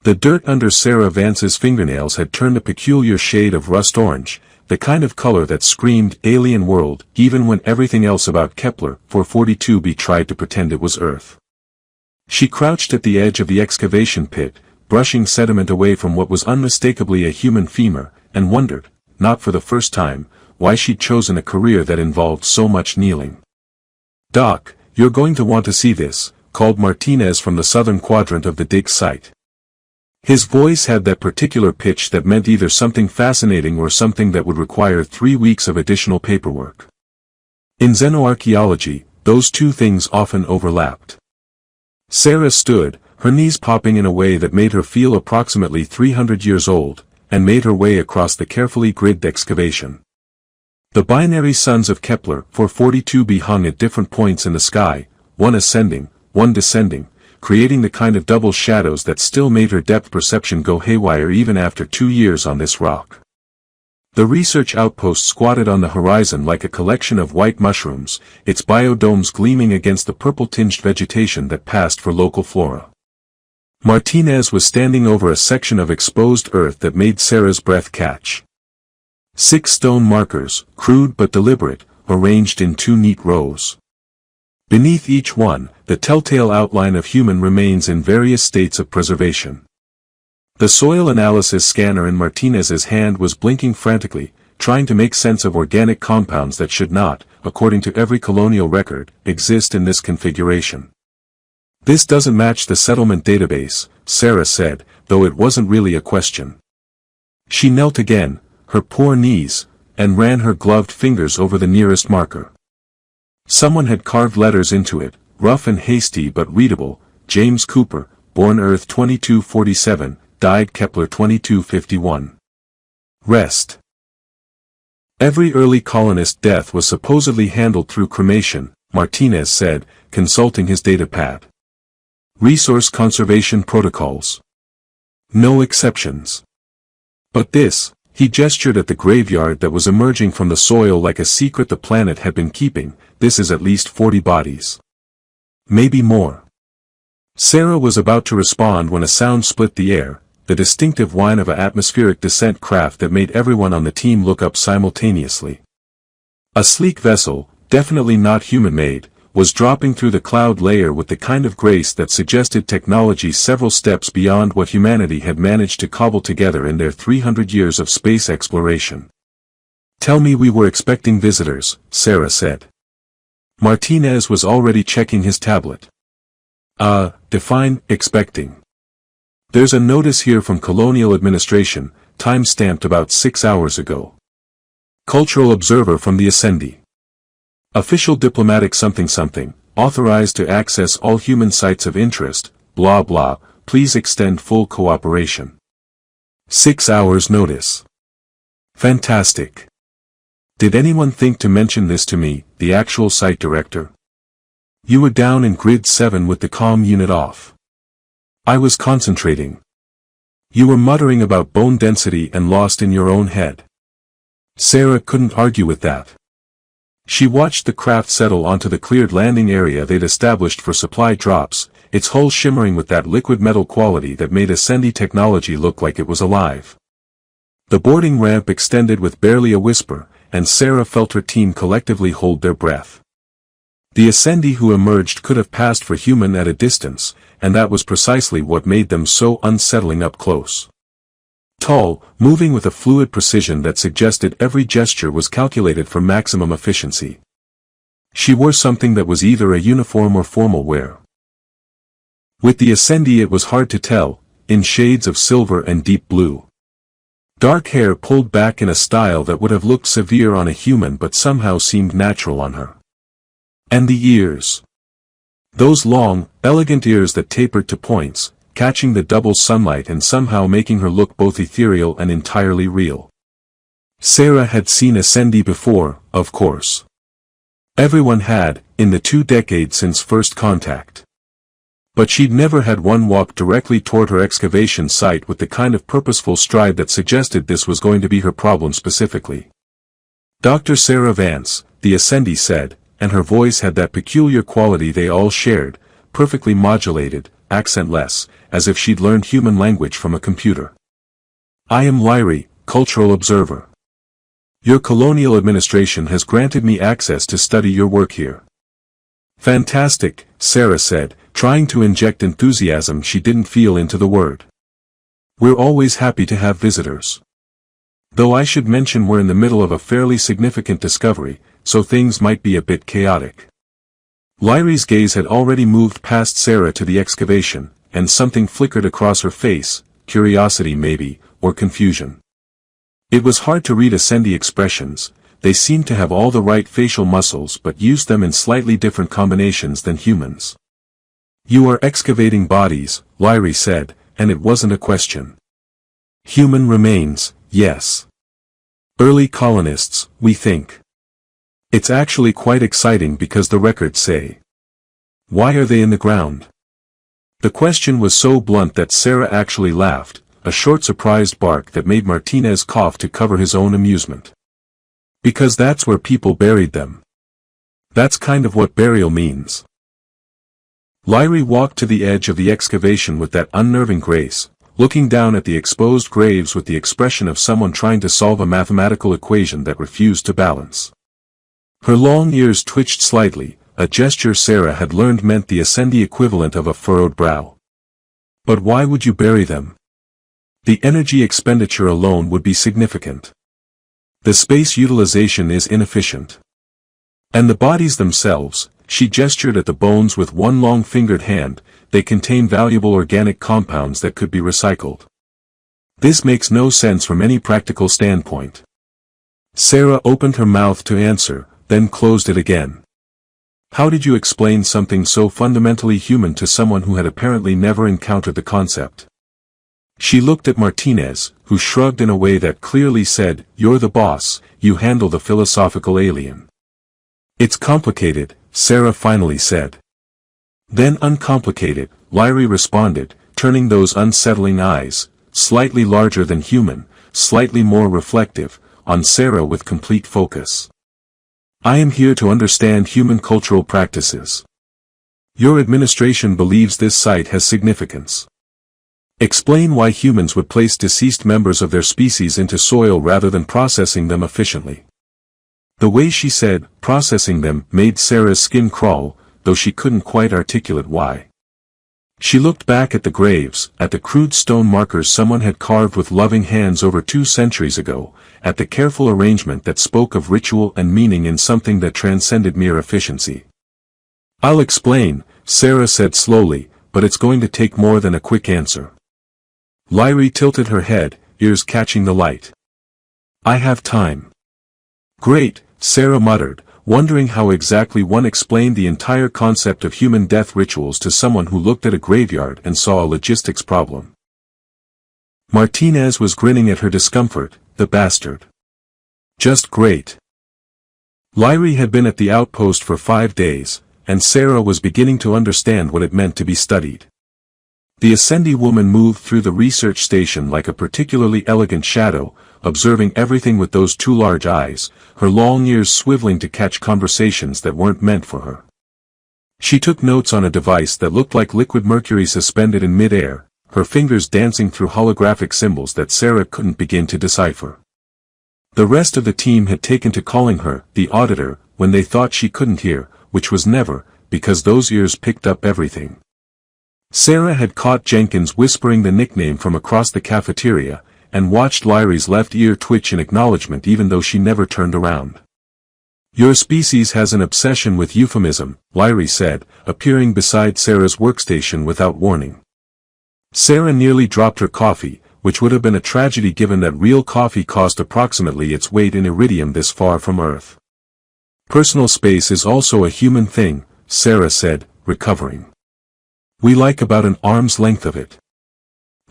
The dirt under Sarah Vance's fingernails had turned a peculiar shade of rust orange, the kind of color that screamed alien world even when everything else about Kepler 442b tried to pretend it was Earth. She crouched at the edge of the excavation pit, brushing sediment away from what was unmistakably a human femur, and wondered, not for the first time, why she'd chosen a career that involved so much kneeling. "Doc, you're going to want to see this," called Martinez from the southern quadrant of the dig site. His voice had that particular pitch that meant either something fascinating or something that would require 3 weeks of additional paperwork. In xenoarchaeology, those two things often overlapped. Sarah stood, her knees popping in a way that made her feel approximately 300 years old, and made her way across the carefully gridded excavation. The binary suns of Kepler 442b hung at different points in the sky, one ascending, one descending, creating the kind of double shadows that still made her depth perception go haywire even after 2 years on this rock. The research outpost squatted on the horizon like a collection of white mushrooms, its biodomes gleaming against the purple-tinged vegetation that passed for local flora. Martinez was standing over a section of exposed earth that made Sarah's breath catch. 6 stone markers, crude but deliberate, arranged in 2 neat rows. Beneath each one, the telltale outline of human remains in various states of preservation. The soil analysis scanner in Martinez's hand was blinking frantically, trying to make sense of organic compounds that should not, according to every colonial record, exist in this configuration. "This doesn't match the settlement database," Sarah said, though it wasn't really a question. She knelt again, her poor knees, and ran her gloved fingers over the nearest marker. Someone had carved letters into it, rough and hasty but readable: James Cooper, born Earth 2247, died Kepler 2251. Rest. Every early colonist death was supposedly handled through cremation, Martinez said, consulting his datapad. Resource conservation protocols. No exceptions. But this, he gestured at the graveyard that was emerging from the soil like a secret the planet had been keeping, this is at least 40 bodies. Maybe more. Sarah was about to respond when a sound split the air, the distinctive whine of an atmospheric descent craft that made everyone on the team look up simultaneously. A sleek vessel, definitely not human-made, was dropping through the cloud layer with the kind of grace that suggested technology several steps beyond what humanity had managed to cobble together in their 300 years of space exploration. "Tell me we were expecting visitors," Sarah said. Martinez was already checking his tablet. Define expecting. "There's a notice here from Colonial Administration, time-stamped about 6 hours ago. Cultural observer from the Ascendi. Official diplomatic something-something, authorized to access all human sites of interest, blah blah, please extend full cooperation." 6 hours notice. Fantastic. Did anyone think to mention this to me, the actual site director? You were down in grid 7 with the comm unit off. I was concentrating. You were muttering about bone density and lost in your own head. Sarah couldn't argue with that. She watched the craft settle onto the cleared landing area they'd established for supply drops, its hull shimmering with that liquid metal quality that made Ascendi technology look like it was alive. The boarding ramp extended with barely a whisper, and Sarah felt her team collectively hold their breath. The Ascendi who emerged could have passed for human at a distance, and that was precisely what made them so unsettling up close. Tall, moving with a fluid precision that suggested every gesture was calculated for maximum efficiency. She wore something that was either a uniform or formal wear. With the Ascendi it was hard to tell, in shades of silver and deep blue. Dark hair pulled back in a style that would have looked severe on a human but somehow seemed natural on her. And the ears. Those long, elegant ears that tapered to points, catching the double sunlight and somehow making her look both ethereal and entirely real. Sarah had seen Ascendi before, of course. Everyone had, in the 2 decades since first contact. But she'd never had one walk directly toward her excavation site with the kind of purposeful stride that suggested this was going to be her problem specifically. Dr. Sarah Vance, the Ascendi said, and her voice had that peculiar quality they all shared, perfectly modulated, accentless, as if she'd learned human language from a computer. I am Lyrie, cultural observer. Your colonial administration has granted me access to study your work here. Fantastic, Sarah said, trying to inject enthusiasm she didn't feel into the word. We're always happy to have visitors. Though I should mention we're in the middle of a fairly significant discovery, so things might be a bit chaotic. Lyrie's gaze had already moved past Sarah to the excavation, and something flickered across her face, curiosity maybe, or confusion. It was hard to read Ascendi expressions. They seemed to have all the right facial muscles but used them in slightly different combinations than humans. You are excavating bodies, Lyrie said, and it wasn't a question. Human remains, yes. Early colonists, we think. It's actually quite exciting because the records say. Why are they in the ground? The question was so blunt that Sarah actually laughed, a short surprised bark that made Martinez cough to cover his own amusement. Because that's where people buried them. That's kind of what burial means. Lyrie walked to the edge of the excavation with that unnerving grace, looking down at the exposed graves with the expression of someone trying to solve a mathematical equation that refused to balance. Her long ears twitched slightly, a gesture Sarah had learned meant the Ascendi equivalent of a furrowed brow. But why would you bury them? The energy expenditure alone would be significant. The space utilization is inefficient. And the bodies themselves, she gestured at the bones with one long-fingered hand, they contain valuable organic compounds that could be recycled. This makes no sense from any practical standpoint. Sarah opened her mouth to answer, then closed it again. How did you explain something so fundamentally human to someone who had apparently never encountered the concept? She looked at Martinez, who shrugged in a way that clearly said, "You're the boss, you handle the philosophical alien." It's complicated, Sarah finally said. Then uncomplicated, Lyrie responded, turning those unsettling eyes, slightly larger than human, slightly more reflective, on Sarah with complete focus. I am here to understand human cultural practices. Your administration believes this site has significance. Explain why humans would place deceased members of their species into soil rather than processing them efficiently. The way she said, processing them, made Sarah's skin crawl, though she couldn't quite articulate why. She looked back at the graves, at the crude stone markers someone had carved with loving hands over 2 centuries ago, at the careful arrangement that spoke of ritual and meaning in something that transcended mere efficiency. I'll explain, Sarah said slowly, but it's going to take more than a quick answer. Lyrie tilted her head, ears catching the light. I have time. Great, Sarah muttered, wondering how exactly one explained the entire concept of human death rituals to someone who looked at a graveyard and saw a logistics problem. Martinez was grinning at her discomfort, the bastard. Just great. Lyrie had been at the outpost for 5 days, and Sarah was beginning to understand what it meant to be studied. The Ascendi woman moved through the research station like a particularly elegant shadow, observing everything with those 2 large eyes, her long ears swiveling to catch conversations that weren't meant for her. She took notes on a device that looked like liquid mercury suspended in mid-air, her fingers dancing through holographic symbols that Sarah couldn't begin to decipher. The rest of the team had taken to calling her the auditor when they thought she couldn't hear, which was never, because those ears picked up everything. Sarah had caught Jenkins whispering the nickname from across the cafeteria, and watched Lyrie's left ear twitch in acknowledgement even though she never turned around. Your species has an obsession with euphemism, Lyrie said, appearing beside Sarah's workstation without warning. Sarah nearly dropped her coffee, which would have been a tragedy given that real coffee cost approximately its weight in iridium this far from Earth. Personal space is also a human thing, Sarah said, recovering. We like about an arm's length of it.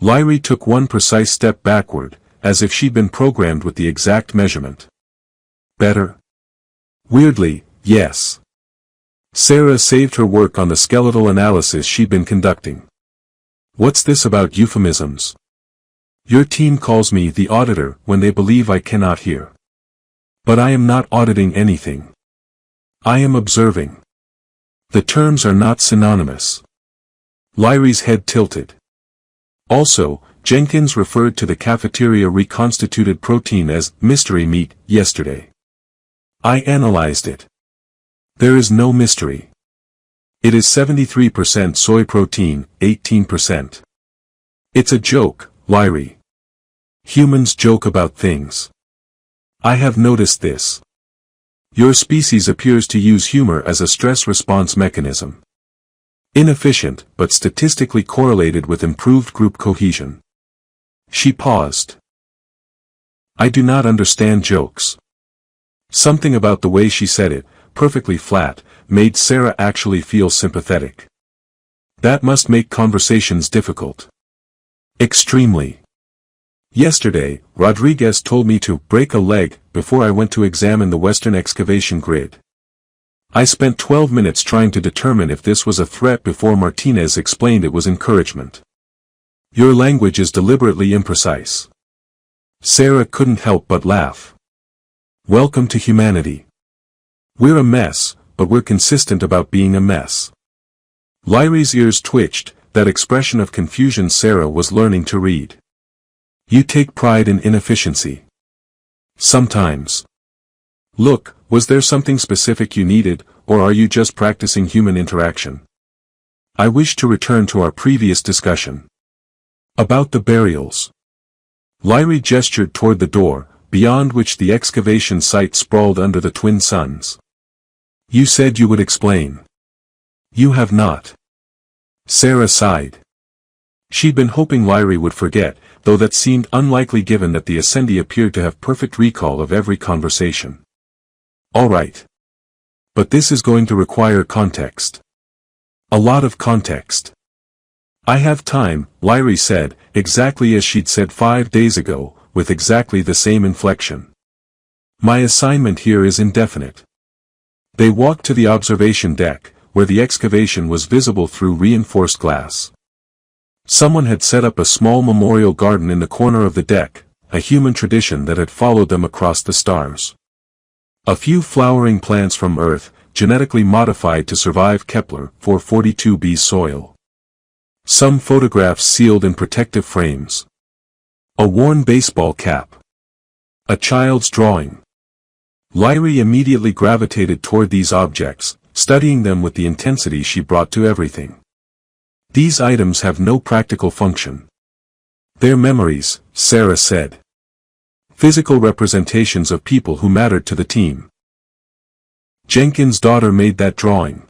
Lyrie took one precise step backward, as if she'd been programmed with the exact measurement. Better? Weirdly, yes. Sarah saved her work on the skeletal analysis she'd been conducting. What's this about euphemisms? Your team calls me the auditor when they believe I cannot hear. But I am not auditing anything. I am observing. The terms are not synonymous. Lyrie's head tilted. Also, Jenkins referred to the cafeteria reconstituted protein as mystery meat yesterday. I analyzed it. There is no mystery. It is 73% soy protein, 18%. It's a joke, Lyrie. Humans joke about things. I have noticed this. Your species appears to use humor as a stress response mechanism. Inefficient, but statistically correlated with improved group cohesion. She paused. I do not understand jokes. Something about the way she said it, perfectly flat, made Sarah actually feel sympathetic. That must make conversations difficult. Extremely. Yesterday, Rodriguez told me to break a leg before I went to examine the western excavation grid. I spent 12 minutes trying to determine if this was a threat before Martinez explained it was encouragement. Your language is deliberately imprecise. Sarah couldn't help but laugh. Welcome to humanity. We're a mess, but we're consistent about being a mess. Lyrie's ears twitched, that expression of confusion Sarah was learning to read. You take pride in inefficiency. Sometimes. Look, was there something specific you needed, or are you just practicing human interaction? I wish to return to our previous discussion. About the burials. Lyrie gestured toward the door, beyond which the excavation site sprawled under the twin suns. You said you would explain. You have not. Sarah sighed. She'd been hoping Lyrie would forget, though that seemed unlikely given that the Ascendi appeared to have perfect recall of every conversation. All right. But this is going to require context. A lot of context. I have time, Lyrie said, exactly as she'd said 5 days ago, with exactly the same inflection. My assignment here is indefinite. They walked to the observation deck, where the excavation was visible through reinforced glass. Someone had set up a small memorial garden in the corner of the deck, a human tradition that had followed them across the stars. A few flowering plants from Earth, genetically modified to survive Kepler 442b's soil. Some photographs sealed in protective frames. A worn baseball cap. A child's drawing. Lyrie immediately gravitated toward these objects, studying them with the intensity she brought to everything. These items have no practical function. They're memories, Sarah said. Physical representations of people who mattered to the team. Jenkins' daughter made that drawing.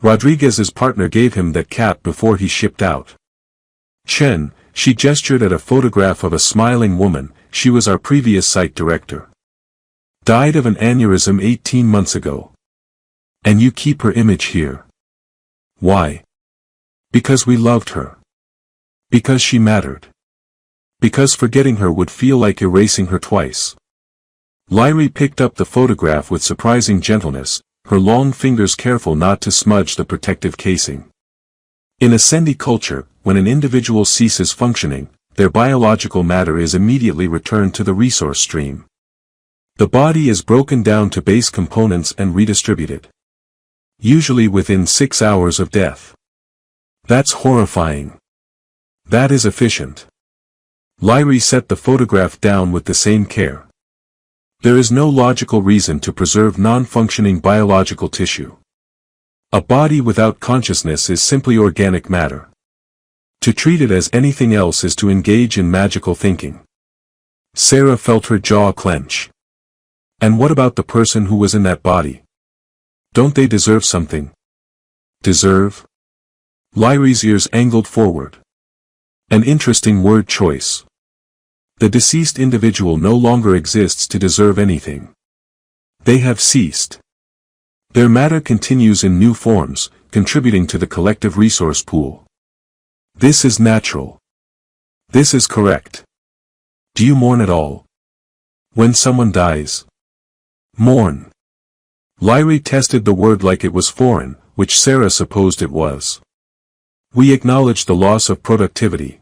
Rodriguez's partner gave him that cap before he shipped out. Chen, she gestured at a photograph of a smiling woman, she was our previous site director. Died of an aneurysm 18 months ago. And you keep her image here. Why? Because we loved her. Because she mattered. Because forgetting her would feel like erasing her twice. Lyrie picked up the photograph with surprising gentleness, her long fingers careful not to smudge the protective casing. In Ascendi culture, when an individual ceases functioning, their biological matter is immediately returned to the resource stream. The body is broken down to base components and redistributed. Usually within 6 hours of death. That's horrifying. That is efficient. Lyrie set the photograph down with the same care. There is no logical reason to preserve non-functioning biological tissue. A body without consciousness is simply organic matter. To treat it as anything else is to engage in magical thinking. Sarah felt her jaw clench. And what about the person who was in that body? Don't they deserve something? Deserve? Lyrie's ears angled forward. An interesting word choice. The deceased individual no longer exists to deserve anything. They have ceased. Their matter continues in new forms, contributing to the collective resource pool. This is natural. This is correct. Do you mourn at all? When someone dies? Mourn. Lyrie tested the word like it was foreign, which Sarah supposed it was. We acknowledge the loss of productivity.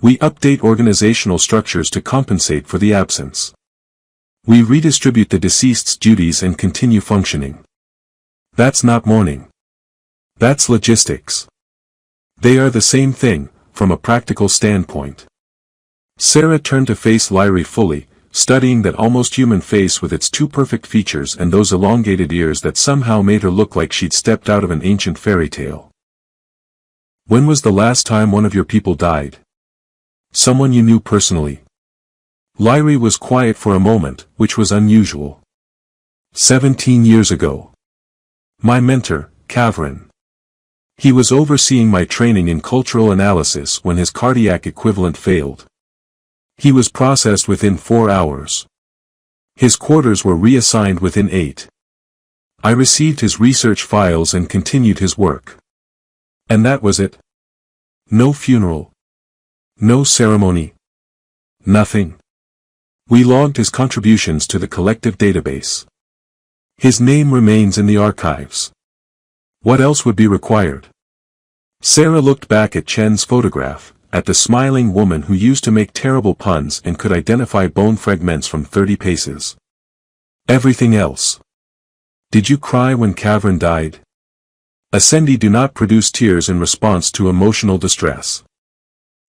We update organizational structures to compensate for the absence. We redistribute the deceased's duties and continue functioning. That's not mourning. That's logistics. They are the same thing, from a practical standpoint. Sarah turned to face Lyrie fully, studying that almost human face with its two perfect features and those elongated ears that somehow made her look like she'd stepped out of an ancient fairy tale. When was the last time one of your people died? Someone you knew personally? Lyrie was quiet for a moment, which was unusual. 17 years ago. My mentor, Kavrin. He was overseeing my training in cultural analysis when his cardiac equivalent failed. He was processed within 4 hours. His quarters were reassigned within 8. I received his research files and continued his work. And that was it. No funeral. No ceremony. Nothing. We logged his contributions to the collective database. His name remains in the archives. What else would be required? Sarah looked back at Chen's photograph, at the smiling woman who used to make terrible puns and could identify bone fragments from 30 paces. Everything else. Did you cry when Kavrin died? Ascendi do not produce tears in response to emotional distress.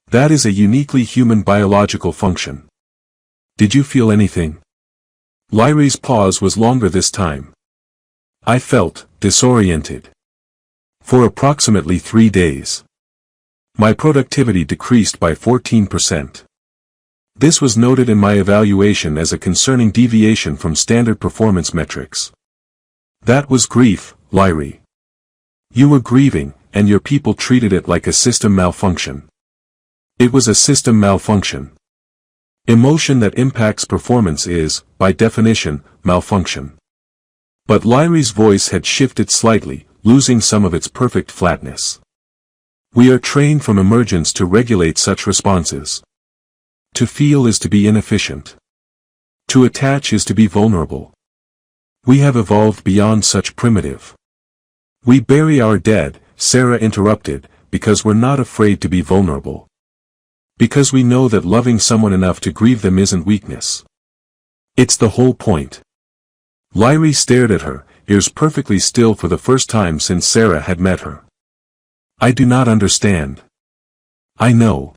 That is a uniquely human biological function. Did you feel anything? Lyrie's pause was longer this time. I felt disoriented. For approximately 3 days. My productivity decreased by 14%. This was noted in my evaluation as a concerning deviation from standard performance metrics. That was grief, Lyrie. You were grieving, and your people treated it like a system malfunction. It was a system malfunction. Emotion that impacts performance is, by definition, malfunction. But Lyrie's voice had shifted slightly, losing some of its perfect flatness. We are trained from emergence to regulate such responses. To feel is to be inefficient. To attach is to be vulnerable. We have evolved beyond such primitive. We bury our dead, Sarah interrupted, because we're not afraid to be vulnerable. Because we know that loving someone enough to grieve them isn't weakness. It's the whole point. Lyrie stared at her, ears perfectly still for the first time since Sarah had met her. I do not understand. I know.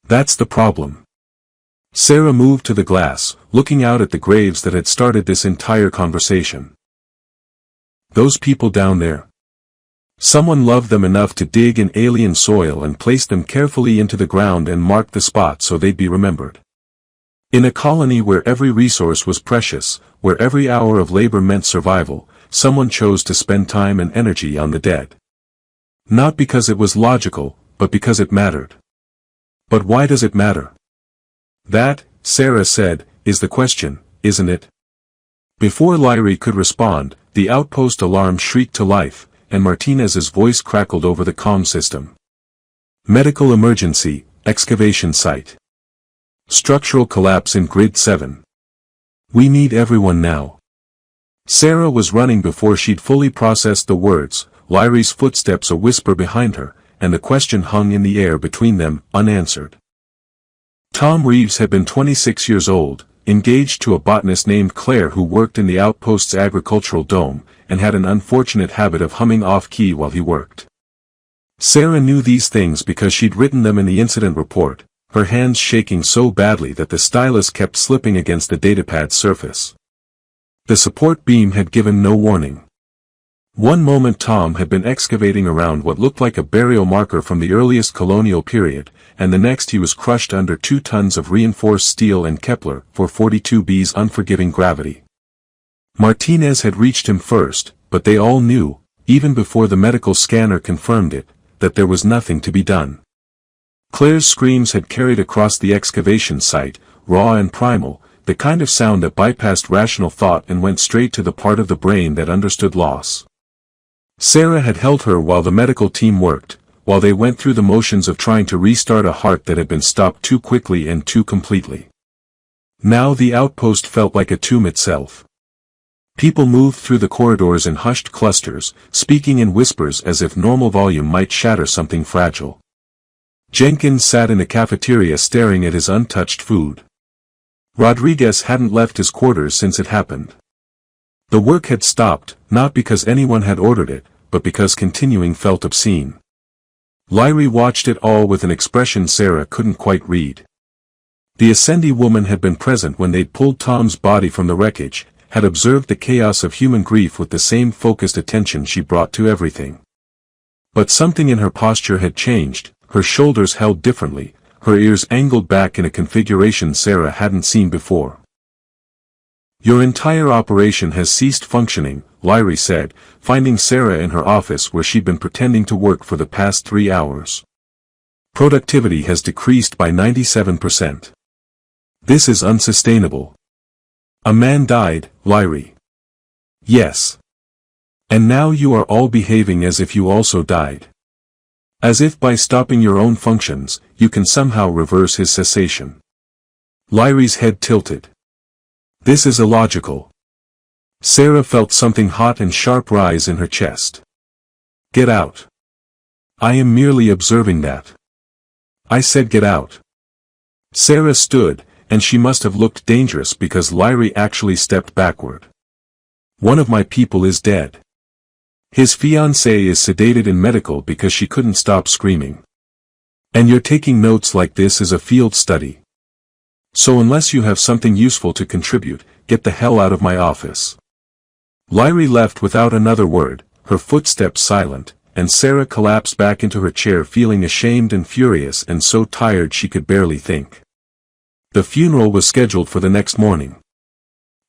That's the problem. Sarah moved to the glass, looking out at the graves that had started this entire conversation. Those people down there. Someone loved them enough to dig in alien soil and place them carefully into the ground and mark the spot so they'd be remembered. In a colony where every resource was precious, where every hour of labor meant survival, someone chose to spend time and energy on the dead. Not because it was logical, but because it mattered. But why does it matter? That, Sarah said, is the question, isn't it? Before Lyrie could respond, the outpost alarm shrieked to life, and Martinez's voice crackled over the comm system. Medical emergency, excavation site. Structural collapse in Grid 7. We need everyone now. Sarah was running before she'd fully processed the words, Lyrie's footsteps a whisper behind her, and the question hung in the air between them, unanswered. Tom Reeves had been 26 years old, engaged to a botanist named Claire who worked in the outpost's agricultural dome, and had an unfortunate habit of humming off-key while he worked. Sarah knew these things because she'd written them in the incident report, her hands shaking so badly that the stylus kept slipping against the datapad's surface. The support beam had given no warning. One moment Tom had been excavating around what looked like a burial marker from the earliest colonial period, and the next he was crushed under 2 tons of reinforced steel and Kepler for 42B's unforgiving gravity. Martinez had reached him first, but they all knew, even before the medical scanner confirmed it, that there was nothing to be done. Claire's screams had carried across the excavation site, raw and primal, the kind of sound that bypassed rational thought and went straight to the part of the brain that understood loss. Sarah had held her while the medical team worked, while they went through the motions of trying to restart a heart that had been stopped too quickly and too completely. Now the outpost felt like a tomb itself. People moved through the corridors in hushed clusters, speaking in whispers as if normal volume might shatter something fragile. Jenkins sat in the cafeteria staring at his untouched food. Rodriguez hadn't left his quarters since it happened. The work had stopped, not because anyone had ordered it, but because continuing felt obscene. Lyrie watched it all with an expression Sarah couldn't quite read. The Ascendi woman had been present when they'd pulled Tom's body from the wreckage, had observed the chaos of human grief with the same focused attention she brought to everything. But something in her posture had changed, her shoulders held differently, her ears angled back in a configuration Sarah hadn't seen before. "Your entire operation has ceased functioning," Lyrie said, finding Sarah in her office where she'd been pretending to work for the past 3 hours. "Productivity has decreased by 97%. This is unsustainable." "A man died, Lyrie." "Yes. And now you are all behaving as if you also died. As if by stopping your own functions, you can somehow reverse his cessation." Lyrie's head tilted. "This is illogical." Sarah felt something hot and sharp rise in her chest. "Get out." "I am merely observing that." "I said get out." Sarah stood, and she must have looked dangerous because Lyrie actually stepped backward. "One of my people is dead. His fiancée is sedated in medical because she couldn't stop screaming. And you're taking notes like this is a field study. So unless you have something useful to contribute, get the hell out of my office." Lyrie left without another word, her footsteps silent, and Sarah collapsed back into her chair feeling ashamed and furious and so tired she could barely think. The funeral was scheduled for the next morning.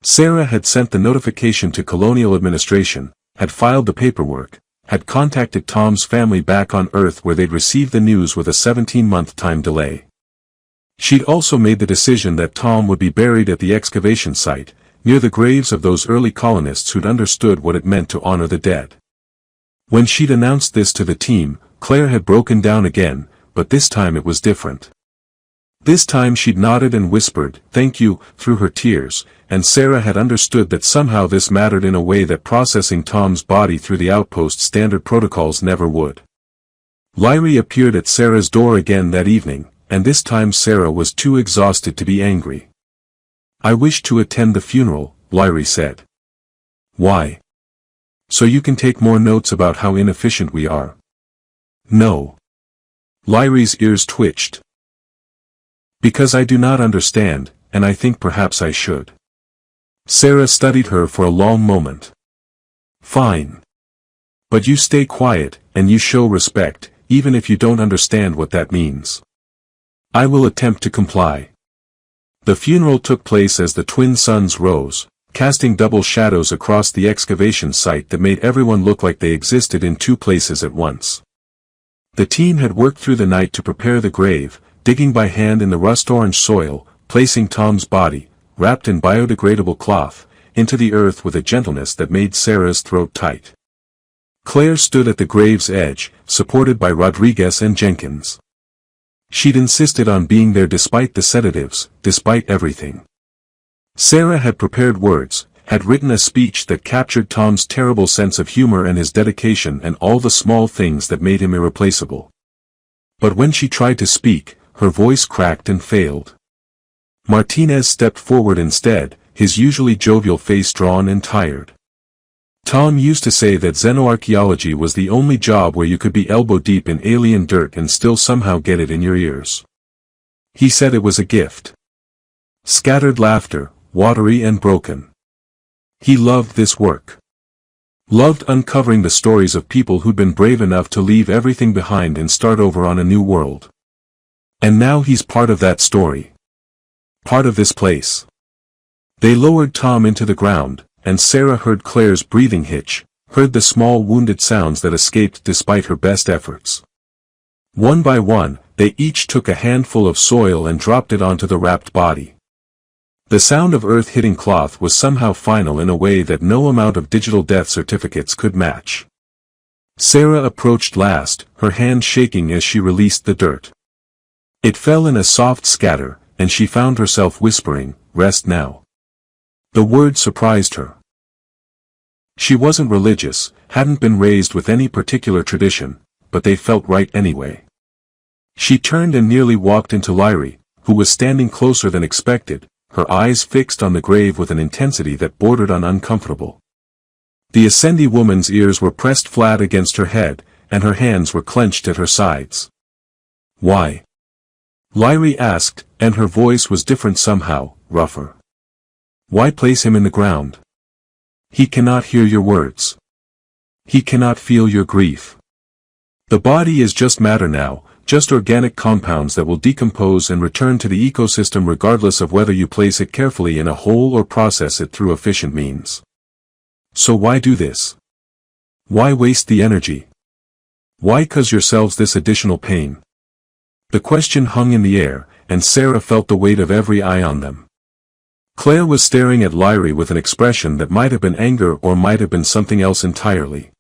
Sarah had sent the notification to Colonial Administration, had filed the paperwork, had contacted Tom's family back on Earth where they'd received the news with a 17-month time delay. She'd also made the decision that Tom would be buried at the excavation site, near the graves of those early colonists who'd understood what it meant to honor the dead. When she'd announced this to the team, Claire had broken down again, but this time it was different. This time she'd nodded and whispered, "Thank you," through her tears, and Sarah had understood that somehow this mattered in a way that processing Tom's body through the outpost standard protocols never would. Lyrie appeared at Sarah's door again that evening, and this time Sarah was too exhausted to be angry. "I wish to attend the funeral," Lyrie said. "Why?" "So you can take more notes about how inefficient we are." "No." Lyrie's ears twitched. "Because I do not understand, and I think perhaps I should." Sarah studied her for a long moment. "Fine. But you stay quiet, and you show respect, even if you don't understand what that means." "I will attempt to comply." The funeral took place as the twin suns rose, casting double shadows across the excavation site that made everyone look like they existed in two places at once. The team had worked through the night to prepare the grave, digging by hand in the rust-orange soil, placing Tom's body, wrapped in biodegradable cloth, into the earth with a gentleness that made Sarah's throat tight. Claire stood at the grave's edge, supported by Rodriguez and Jenkins. She'd insisted on being there despite the sedatives, despite everything. Sarah had prepared words, had written a speech that captured Tom's terrible sense of humor and his dedication and all the small things that made him irreplaceable. But when she tried to speak, her voice cracked and failed. Martinez stepped forward instead, his usually jovial face drawn and tired. "Tom used to say that xenoarchaeology was the only job where you could be elbow-deep in alien dirt and still somehow get it in your ears. He said it was a gift." Scattered laughter, watery and broken. He loved this work. Loved uncovering the stories of people who'd been brave enough to leave everything behind and start over on a new world. And now he's part of that story. Part of this place. They lowered Tom into the ground, and Sarah heard Claire's breathing hitch, heard the small wounded sounds that escaped despite her best efforts. One by one, they each took a handful of soil and dropped it onto the wrapped body. The sound of earth hitting cloth was somehow final in a way that no amount of digital death certificates could match. Sarah approached last, her hand shaking as she released the dirt. It fell in a soft scatter, and she found herself whispering, "Rest now." The word surprised her. She wasn't religious, hadn't been raised with any particular tradition, but they felt right anyway. She turned and nearly walked into Lyrie, who was standing closer than expected, her eyes fixed on the grave with an intensity that bordered on uncomfortable. The Ascendi woman's ears were pressed flat against her head, and her hands were clenched at her sides. "Why?" Lyrie asked, and her voice was different somehow, rougher. "Why place him in the ground? He cannot hear your words. He cannot feel your grief. The body is just matter now, just organic compounds that will decompose and return to the ecosystem regardless of whether you place it carefully in a hole or process it through efficient means. So why do this? Why waste the energy? Why cause yourselves this additional pain?" The question hung in the air, and Sarah felt the weight of every eye on them. Claire was staring at Lyrie with an expression that might have been anger or might have been something else entirely.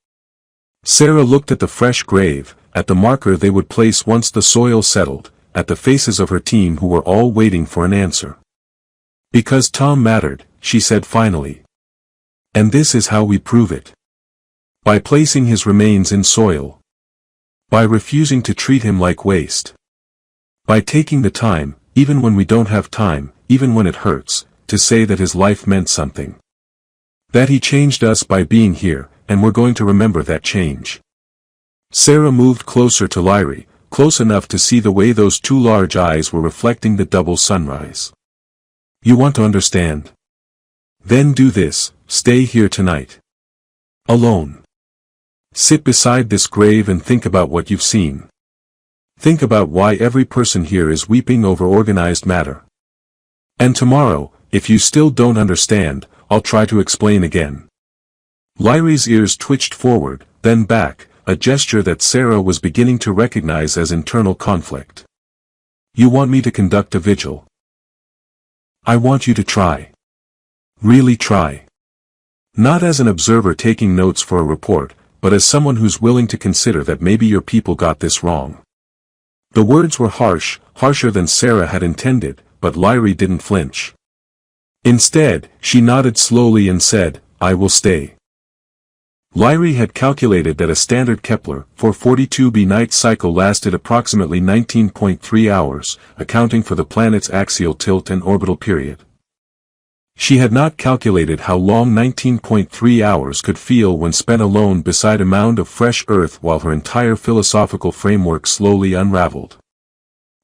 Sarah looked at the fresh grave, at the marker they would place once the soil settled, at the faces of her team who were all waiting for an answer. "Because Tom mattered," she said finally. "And this is how we prove it. By placing his remains in soil. By refusing to treat him like waste. By taking the time, even when we don't have time, even when it hurts, to say that his life meant something. That he changed us by being here, and we're going to remember that change." Sarah moved closer to Lyrie, close enough to see the way those two large eyes were reflecting the double sunrise. "You want to understand? Then do this, stay here tonight. Alone. Sit beside this grave and think about what you've seen. Think about why every person here is weeping over organized matter. And tomorrow, if you still don't understand, I'll try to explain again." Lyrie's ears twitched forward, then back, a gesture that Sarah was beginning to recognize as internal conflict. "You want me to conduct a vigil? I want you to try. Really try. Not as an observer taking notes for a report, but as someone who's willing to consider that maybe your people got this wrong." The words were harsh, harsher than Sarah had intended, but Lyrie didn't flinch. Instead, she nodded slowly and said, "I will stay." Lyrie had calculated that a standard Kepler 442b night cycle lasted approximately 19.3 hours, accounting for the planet's axial tilt and orbital period. She had not calculated how long 19.3 hours could feel when spent alone beside a mound of fresh earth while her entire philosophical framework slowly unraveled.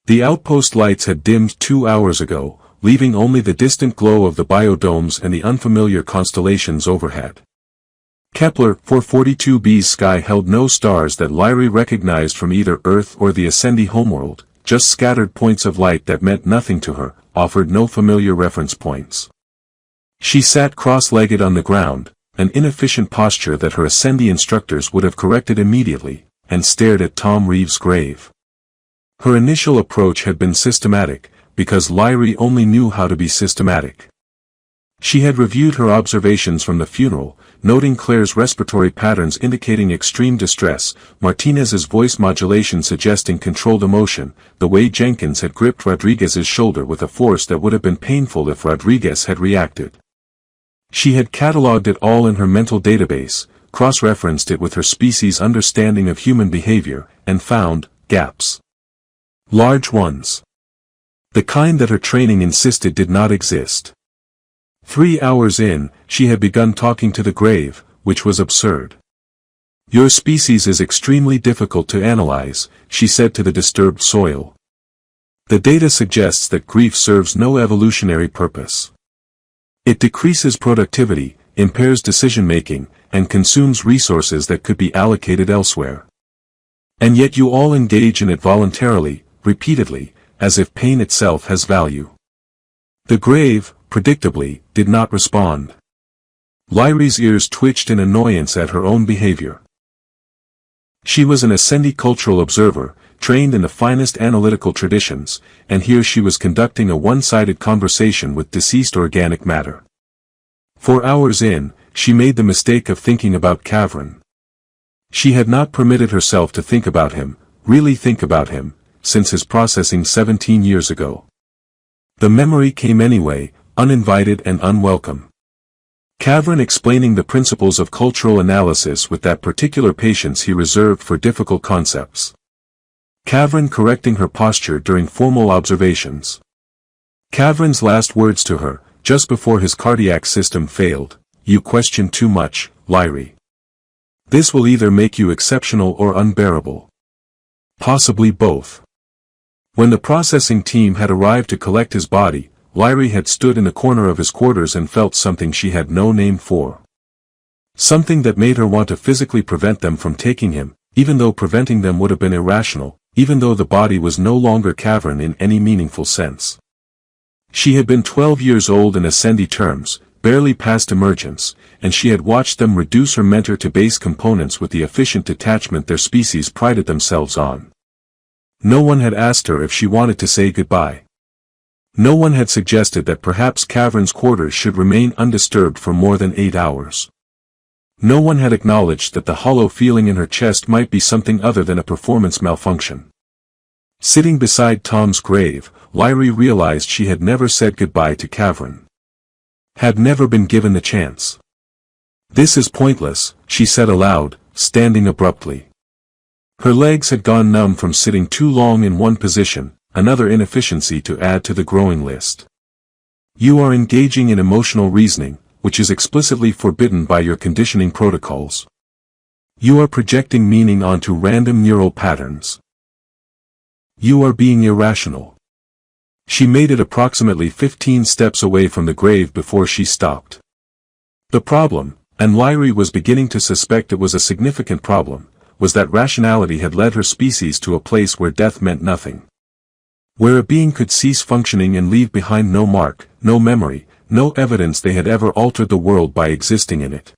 The outpost lights had dimmed 2 hours ago, leaving only the distant glow of the biodomes and the unfamiliar constellations overhead. Kepler 442b's sky held no stars that Lyrie recognized from either Earth or the Ascendi homeworld, just scattered points of light that meant nothing to her, offered no familiar reference points. She sat cross-legged on the ground, an inefficient posture that her Ascendi instructors would have corrected immediately, and stared at Tom Reeves' grave. Her initial approach had been systematic, because Lyrie only knew how to be systematic. She had reviewed her observations from the funeral, noting Claire's respiratory patterns indicating extreme distress, Martinez's voice modulation suggesting controlled emotion, the way Jenkins had gripped Rodriguez's shoulder with a force that would have been painful if Rodriguez had reacted. She had catalogued it all in her mental database, cross-referenced it with her species' understanding of human behavior, and found gaps. Large ones. The kind that her training insisted did not exist. 3 hours in, she had begun talking to the grave, which was absurd. "Your species is extremely difficult to analyze," she said to the disturbed soil. "The data suggests that grief serves no evolutionary purpose. It decreases productivity, impairs decision-making, and consumes resources that could be allocated elsewhere. And yet you all engage in it voluntarily, repeatedly, as if pain itself has value." The grave, predictably, did not respond. Lyrie's ears twitched in annoyance at her own behavior. She was an Ascendi cultural observer, trained in the finest analytical traditions, and here she was conducting a one-sided conversation with deceased organic matter. 4 hours in, she made the mistake of thinking about Kavrin. She had not permitted herself to think about him, really think about him, since his processing 17 years ago. The memory came anyway, uninvited and unwelcome. Kavrin explaining the principles of cultural analysis with that particular patience he reserved for difficult concepts. Kavrin correcting her posture during formal observations. Kavrin's last words to her, just before his cardiac system failed, "You question too much, Lyrie." This will either make you exceptional or unbearable. Possibly both. When the processing team had arrived to collect his body, Lyrie had stood in the corner of his quarters and felt something she had no name for. Something that made her want to physically prevent them from taking him, even though preventing them would have been irrational, even though the body was no longer cavern in any meaningful sense. She had been 12 years old in Ascendi terms, barely past emergence, and she had watched them reduce her mentor to base components with the efficient detachment their species prided themselves on. No one had asked her if she wanted to say goodbye. No one had suggested that perhaps Cavern's quarters should remain undisturbed for more than 8 hours. No one had acknowledged that the hollow feeling in her chest might be something other than a performance malfunction. Sitting beside Tom's grave, Lyrie realized she had never said goodbye to Cavern. Had never been given the chance. "This is pointless," she said aloud, standing abruptly. Her legs had gone numb from sitting too long in one position, another inefficiency to add to the growing list. "You are engaging in emotional reasoning, which is explicitly forbidden by your conditioning protocols. You are projecting meaning onto random neural patterns. You are being irrational." She made it approximately 15 steps away from the grave before she stopped. The problem, and Lyrie was beginning to suspect it was a significant problem, was that rationality had led her species to a place where death meant nothing. Where a being could cease functioning and leave behind no mark, no memory, no evidence they had ever altered the world by existing in it.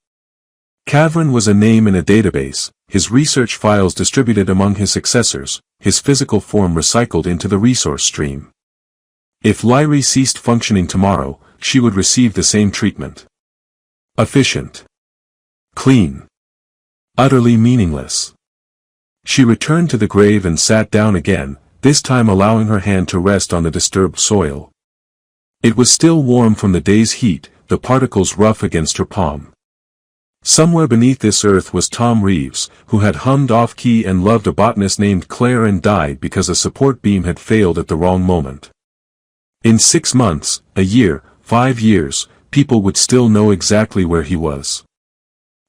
Cavern was a name in a database, his research files distributed among his successors, his physical form recycled into the resource stream. If Lyrie ceased functioning tomorrow, she would receive the same treatment. Efficient. Clean. Utterly meaningless. She returned to the grave and sat down again, this time allowing her hand to rest on the disturbed soil. It was still warm from the day's heat, the particles rough against her palm. Somewhere beneath this earth was Tom Reeves, who had hummed off-key and loved a botanist named Claire and died because a support beam had failed at the wrong moment. In 6 months, a year, 5 years, people would still know exactly where he was.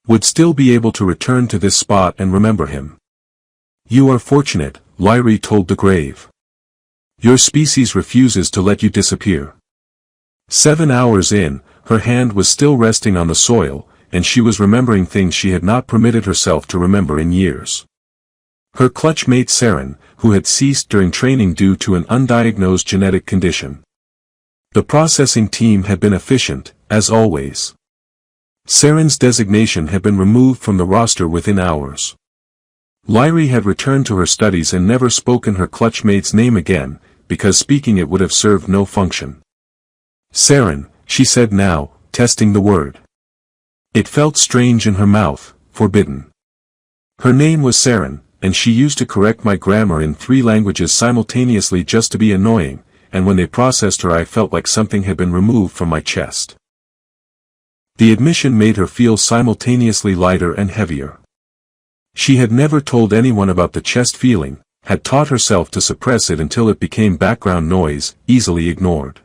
Would still be able to return to this spot and remember him. "You are fortunate," Lyrie told the grave. "Your species refuses to let you disappear." 7 hours in, her hand was still resting on the soil, and she was remembering things she had not permitted herself to remember in years. Her clutch mate Saren, who had ceased during training due to an undiagnosed genetic condition. The processing team had been efficient, as always. Saren's designation had been removed from the roster within hours. Lyrie had returned to her studies and never spoken her clutch mate's name again, because speaking it would have served no function. "Saren," she said now, testing the word. It felt strange in her mouth, forbidden. Her name was Saren, and she used to correct my grammar in 3 languages simultaneously just to be annoying, and when they processed her I felt like something had been removed from my chest. The admission made her feel simultaneously lighter and heavier. She had never told anyone about the chest feeling, had taught herself to suppress it until it became background noise, easily ignored.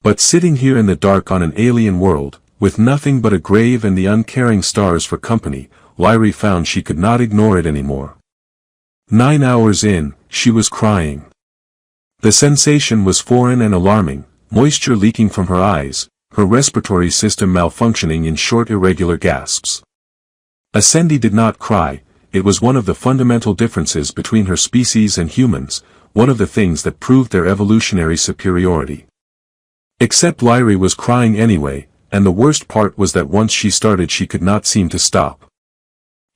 But sitting here in the dark on an alien world, with nothing but a grave and the uncaring stars for company, Lyrie found she could not ignore it anymore. 9 hours in, she was crying. The sensation was foreign and alarming, moisture leaking from her eyes, her respiratory system malfunctioning in short irregular gasps. Ascendi did not cry, it was one of the fundamental differences between her species and humans, one of the things that proved their evolutionary superiority. Except Lyrie was crying anyway, and the worst part was that once she started she could not seem to stop.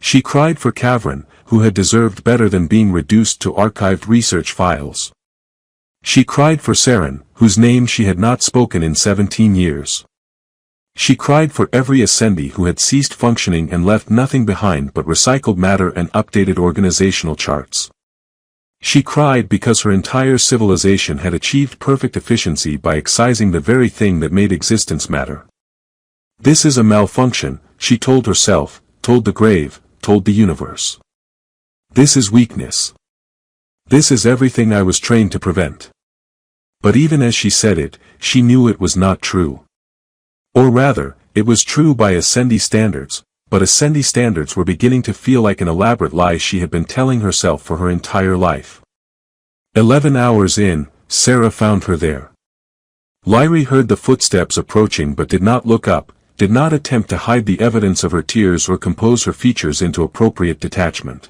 She cried for Cavern, who had deserved better than being reduced to archived research files. She cried for Saren, whose name she had not spoken in 17 years. She cried for every Ascendi who had ceased functioning and left nothing behind but recycled matter and updated organizational charts. She cried because her entire civilization had achieved perfect efficiency by excising the very thing that made existence matter. This is a malfunction, she told herself, told the grave, told the universe. This is weakness. This is everything I was trained to prevent. But even as she said it, she knew it was not true. Or rather, it was true by Ascendi standards, but Ascendi standards were beginning to feel like an elaborate lie she had been telling herself for her entire life. 11 hours in, Sarah found her there. Lyrie heard the footsteps approaching but did not look up, did not attempt to hide the evidence of her tears or compose her features into appropriate detachment.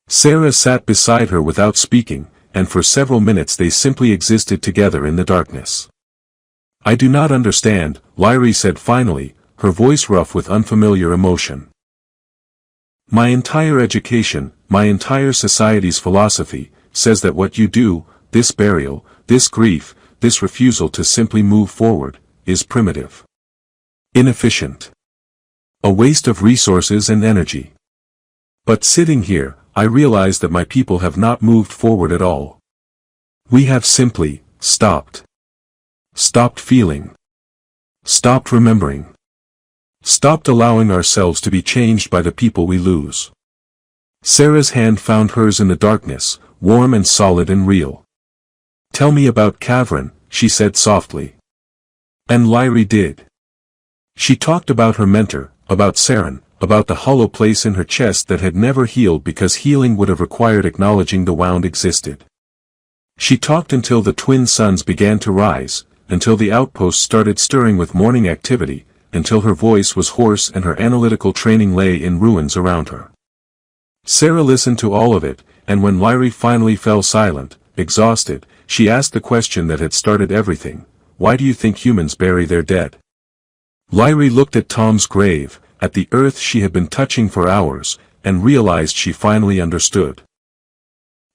Sarah sat beside her without speaking, and for several minutes they simply existed together in the darkness. "I do not understand," Lyrie said finally, her voice rough with unfamiliar emotion. "My entire education, my entire society's philosophy, says that what you do, this burial, this grief, this refusal to simply move forward, is primitive. Inefficient. A waste of resources and energy. But sitting here, I realize that my people have not moved forward at all. We have simply stopped. Stopped feeling. Stopped remembering. Stopped allowing ourselves to be changed by the people we lose." Sarah's hand found hers in the darkness, warm and solid and real. "Tell me about Kavrin," she said softly. And Lyrie did. She talked about her mentor, about Saren, about the hollow place in her chest that had never healed because healing would have required acknowledging the wound existed. She talked until the twin suns began to rise, until the outpost started stirring with morning activity, until her voice was hoarse and her analytical training lay in ruins around her. Sarah listened to all of it, and when Lyrie finally fell silent, exhausted, she asked the question that had started everything: "Why do you think humans bury their dead?" Lyrie looked at Tom's grave, at the earth she had been touching for hours, and realized she finally understood.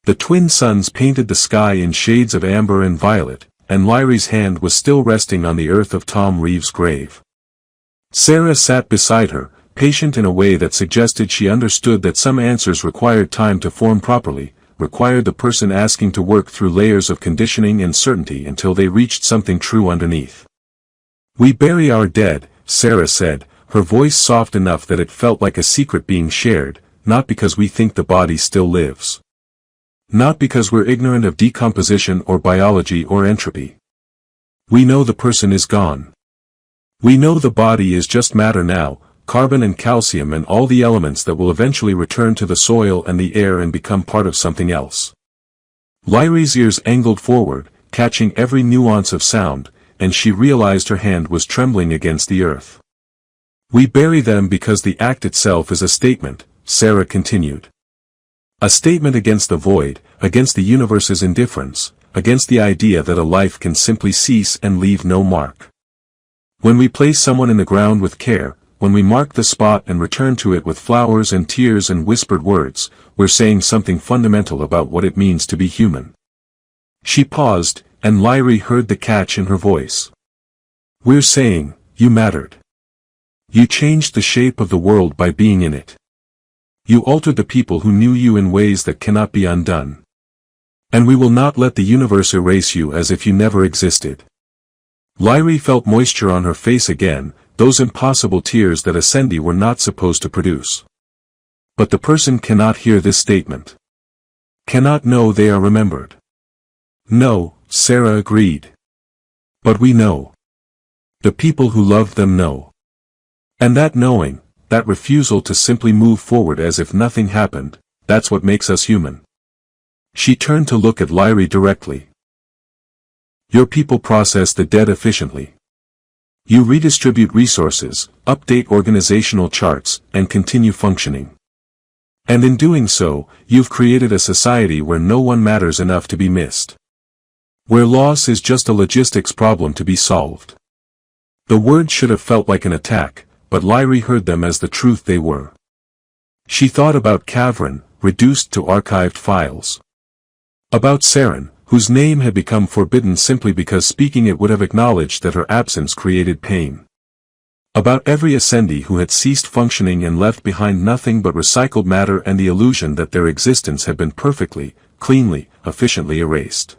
The twin suns painted the sky in shades of amber and violet, and Lyrie's hand was still resting on the earth of Tom Reeves' grave. Sarah sat beside her, patient in a way that suggested she understood that some answers required time to form properly, required the person asking to work through layers of conditioning and certainty until they reached something true underneath. "We bury our dead," Sarah said, her voice soft enough that it felt like a secret being shared, "not because we think the body still lives. Not because we're ignorant of decomposition or biology or entropy. We know the person is gone. We know the body is just matter now, carbon and calcium and all the elements that will eventually return to the soil and the air and become part of something else." Lyrie's ears angled forward, catching every nuance of sound, and she realized her hand was trembling against the earth. "We bury them because the act itself is a statement," Sarah continued. "A statement against the void, against the universe's indifference, against the idea that a life can simply cease and leave no mark. When we place someone in the ground with care, when we mark the spot and return to it with flowers and tears and whispered words, we're saying something fundamental about what it means to be human." She paused, and Lyrie heard the catch in her voice. "We're saying, you mattered. You changed the shape of the world by being in it. You altered the people who knew you in ways that cannot be undone. And we will not let the universe erase you as if you never existed." Lyrie felt moisture on her face again, those impossible tears that Ascendi were not supposed to produce. But the person cannot hear this statement. Cannot know they are remembered. "No," Sarah agreed. "But we know. The people who loved them know. And that knowing, that refusal to simply move forward as if nothing happened, that's what makes us human." She turned to look at Lyrie directly. "Your people process the dead efficiently. You redistribute resources, update organizational charts, and continue functioning. And in doing so, you've created a society where no one matters enough to be missed. Where loss is just a logistics problem to be solved." The words should have felt like an attack, but Lyrie heard them as the truth they were. She thought about Kavrin, reduced to archived files. About Saren, whose name had become forbidden simply because speaking it would have acknowledged that her absence created pain. About every Ascendi who had ceased functioning and left behind nothing but recycled matter and the illusion that their existence had been perfectly, cleanly, efficiently erased.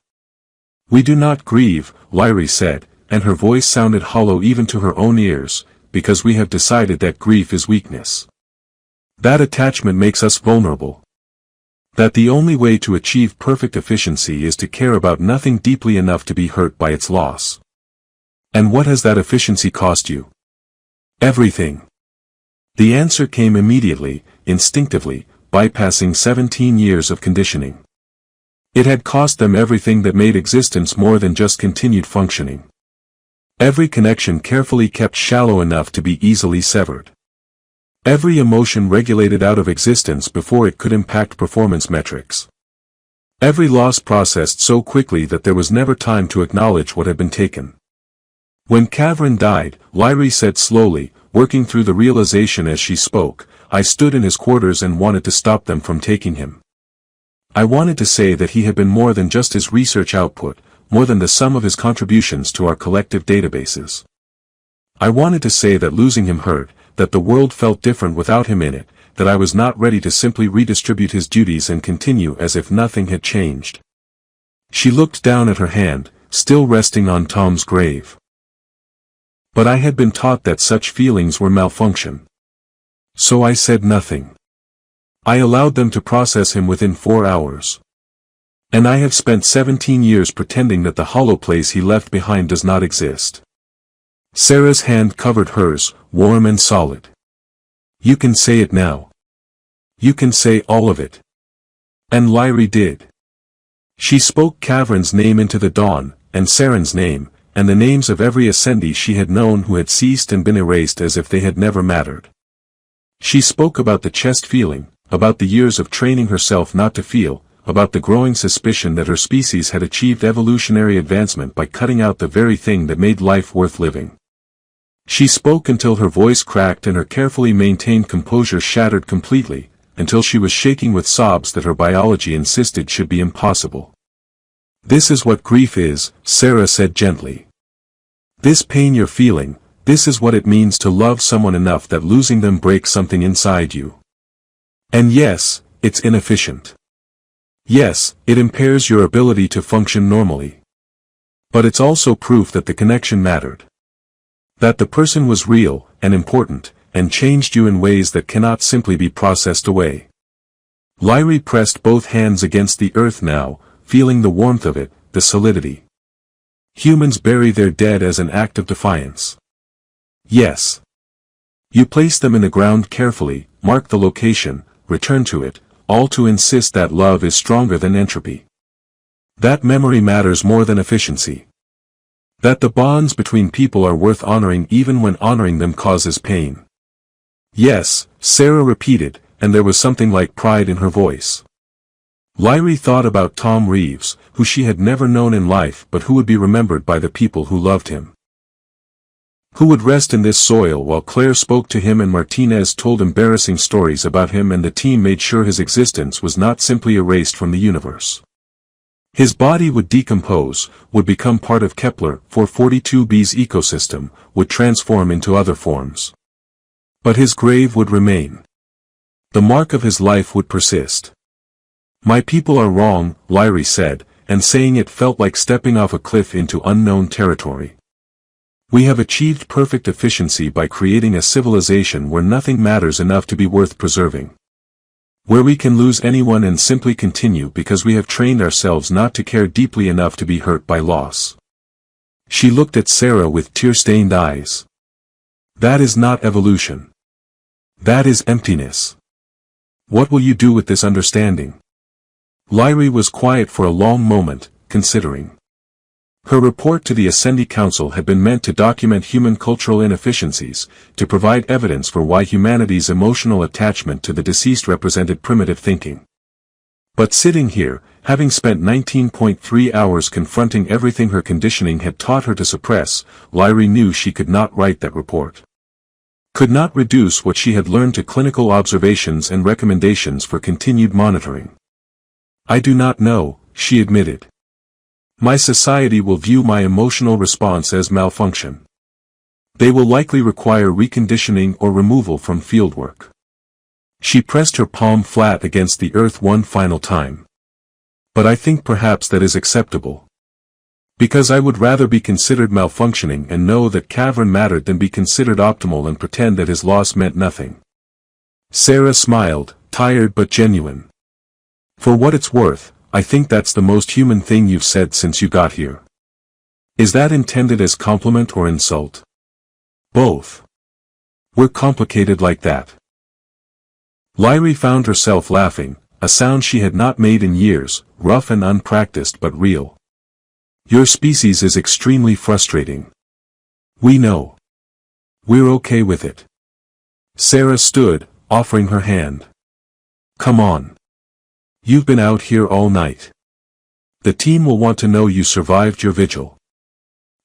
"We do not grieve," Lyrie said, and her voice sounded hollow even to her own ears, "because we have decided that grief is weakness. That attachment makes us vulnerable. That the only way to achieve perfect efficiency is to care about nothing deeply enough to be hurt by its loss. And what has that efficiency cost you? Everything. The answer came immediately, instinctively, bypassing 17 years of conditioning. It had cost them everything that made existence more than just continued functioning. Every connection carefully kept shallow enough to be easily severed. Every emotion regulated out of existence before it could impact performance metrics. Every loss processed so quickly that there was never time to acknowledge what had been taken. When Kavrin died, Lyri said slowly, working through the realization as she spoke, I stood in his quarters and wanted to stop them from taking him. I wanted to say that he had been more than just his research output, more than the sum of his contributions to our collective databases. I wanted to say that losing him hurt, that the world felt different without him in it, that I was not ready to simply redistribute his duties and continue as if nothing had changed. She looked down at her hand, still resting on Tom's grave. But I had been taught that such feelings were malfunction. So I said nothing. I allowed them to process him within 4 hours. And I have spent 17 years pretending that the hollow place he left behind does not exist. Sarah's hand covered hers, warm and solid. You can say it now. You can say all of it. And Lyri did. She spoke Kavrin's name into the dawn, and Saren's name, and the names of every ascendee she had known who had ceased and been erased as if they had never mattered. She spoke about the chest feeling, about the years of training herself not to feel, about the growing suspicion that her species had achieved evolutionary advancement by cutting out the very thing that made life worth living. She spoke until her voice cracked and her carefully maintained composure shattered completely, until she was shaking with sobs that her biology insisted should be impossible. This is what grief is, Sarah said gently. This pain you're feeling, this is what it means to love someone enough that losing them breaks something inside you. And yes, it's inefficient. Yes, it impairs your ability to function normally. But it's also proof that the connection mattered. That the person was real, and important, and changed you in ways that cannot simply be processed away. Lyri pressed both hands against the earth now, feeling the warmth of it, the solidity. Humans bury their dead as an act of defiance. Yes. You place them in the ground carefully, mark the location, return to it, all to insist that love is stronger than entropy. That memory matters more than efficiency. That the bonds between people are worth honoring even when honoring them causes pain. Yes, Sarah repeated, and there was something like pride in her voice. Lyri thought about Tom Reeves, who she had never known in life but who would be remembered by the people who loved him. Who would rest in this soil while Claire spoke to him and Martinez told embarrassing stories about him and the team made sure his existence was not simply erased from the universe. His body would decompose, would become part of Kepler 442b's ecosystem, would transform into other forms. But his grave would remain. The mark of his life would persist. My people are wrong, Lyri said, and saying it felt like stepping off a cliff into unknown territory. We have achieved perfect efficiency by creating a civilization where nothing matters enough to be worth preserving. Where we can lose anyone and simply continue because we have trained ourselves not to care deeply enough to be hurt by loss. She looked at Sarah with tear-stained eyes. That is not evolution. That is emptiness. What will you do with this understanding? Lyri was quiet for a long moment, considering. Her report to the Ascendi Council had been meant to document human cultural inefficiencies, to provide evidence for why humanity's emotional attachment to the deceased represented primitive thinking. But sitting here, having spent 19.3 hours confronting everything her conditioning had taught her to suppress, Lyri knew she could not write that report. Could not reduce what she had learned to clinical observations and recommendations for continued monitoring. I do not know, she admitted. My society will view my emotional response as malfunction. They will likely require reconditioning or removal from fieldwork. She pressed her palm flat against the earth one final time. But I think perhaps that is acceptable. Because I would rather be considered malfunctioning and know that Kavrin mattered than be considered optimal and pretend that his loss meant nothing. Sarah smiled, tired but genuine. For what it's worth, I think that's the most human thing you've said since you got here. Is that intended as compliment or insult? Both. We're complicated like that. Lyrie found herself laughing, a sound she had not made in years, rough and unpracticed but real. Your species is extremely frustrating. We know. We're okay with it. Sarah stood, offering her hand. Come on. You've been out here all night. The team will want to know you survived your vigil.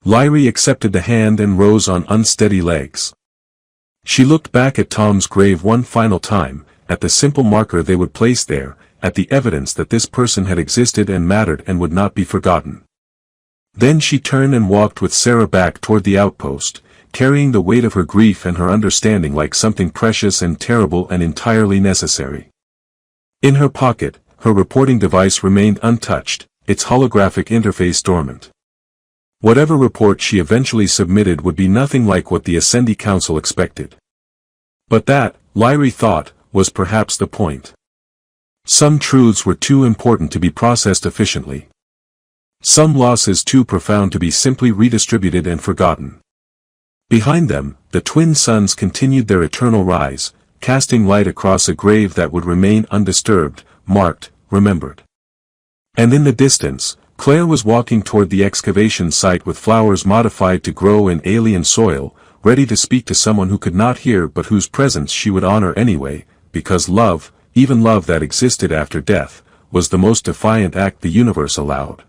Lyrie accepted the hand and rose on unsteady legs. She looked back at Tom's grave one final time, at the simple marker they would place there, at the evidence that this person had existed and mattered and would not be forgotten. Then she turned and walked with Sarah back toward the outpost, carrying the weight of her grief and her understanding like something precious and terrible and entirely necessary. In her pocket, her reporting device remained untouched, its holographic interface dormant. Whatever report she eventually submitted would be nothing like what the Ascendi Council expected. But that, Lyrie thought, was perhaps the point. Some truths were too important to be processed efficiently. Some losses too profound to be simply redistributed and forgotten. Behind them, the twin suns continued their eternal rise, casting light across a grave that would remain undisturbed, marked, remembered. And in the distance, Claire was walking toward the excavation site with flowers modified to grow in alien soil, ready to speak to someone who could not hear but whose presence she would honor anyway, because love, even love that existed after death, was the most defiant act the universe allowed.